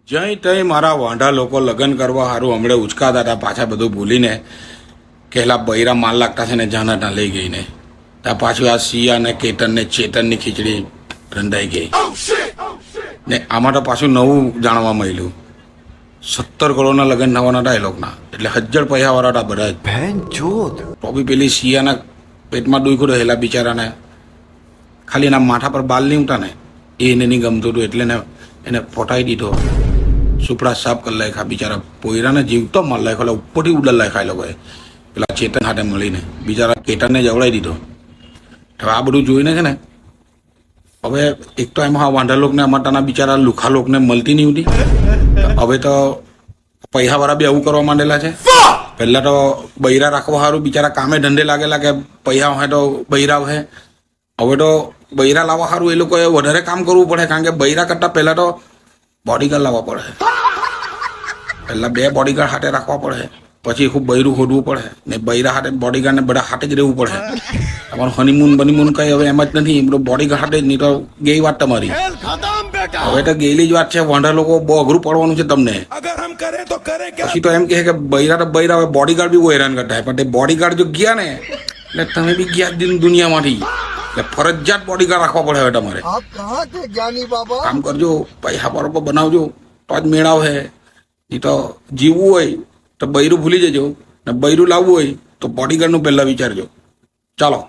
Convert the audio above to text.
જય તય મારા વાંઢા લોકો લગ્ન કરવા સારું હમણે ઉચકાતા હતા પાછા બધું ભૂલીને કેલા બૈરા માલ લાગતા છે ને જાનાટા લઈ ગઈને ત્યાં પાછું આ સિયા ને કેતન ને ચેતનની ખીચડી રંધાઈ ગઈ ને આમાં તો પાછું નવું જાણવા મળ્યું 17 કરોડના લગ્ન થવાના હતા એ લોકોના એટલે 1000 પૈસા વાળા હતા બધા તો બી પેલી સિયાના પેટમાં દુખ્યું રહેલા બિચારાને ખાલી એના માથા પર બાલ નહીં ઉઠા ને એને નહીં ગમતું હતું એટલે એને ફોટાઈ દીધો સુપડા સાફ કરી નાખ્યા બિચારા પોયરાને જીવતો માલ નાખ્યો ઉપરથી ઉડલ નાખ્યા એ લોકોએ પેલા ચેતન હાથે મળીને બિચારા કેતનને જવડાવી દીધો. હવે આ બધું જોઈને છે ને હવે એક તો એમાં વાંઢા લોકને અમાટાના બિચારા લુખા લોકને મળતી નહીં હતી. હવે તો પૈસાવાળા બી આવું કરવા માંડેલા છે. પહેલા તો બૈરા રાખવા સારું બિચારા કામે ધંધે લાગેલા કે પૈસા હોય તો બૈરા હોય. હવે તો બૈરા લાવવા સારું એ લોકોએ વધારે કામ કરવું પડે કારણ કે બૈરા કરતાં પહેલા તો બોડીગાર્ડ લાવવા પડે. પહેલા 2 બોડીગાર્ડ હાથે રાખવા પડે પછી ખૂબ બૈરું ખોદવું પડે ને બૈરા હાથે બોડીગાર્ડને બધા હાથે જ રહેવું પડે. તમારું હનીમૂન બનીમૂન કઈ હવે એમ જ નથી બોડીગાર્ડ હાથે જ નહીં તો ગઈ વાત તમારી. હવે તો ગયેલી જ વાત છે. વાંઢા લોકો બહુ અઘરું પડવાનું છે તમને. પછી તો એમ કહે કે બૈરા તો બૈરા હવે બોડીગાર્ડ બી બહુ હેરાન કરતા પણ તે બોડીગાર્ડ જો ગયા ને એટલે તમે બી ગયા દુનિયામાંથી એટલે ફરજિયાત બોડીગાર્ડ રાખવા પડે હવે તમારે. કામ કરજો પૈસા બરોબર બનાવજો તો જ મેળાવ હે. નહીં તો જીવવું હોય તો બૈરું ભૂલી જજો ને બૈરું લાવવું હોય તો બોડીગાર્ડનું પહેલા વિચારજો. ચાલો.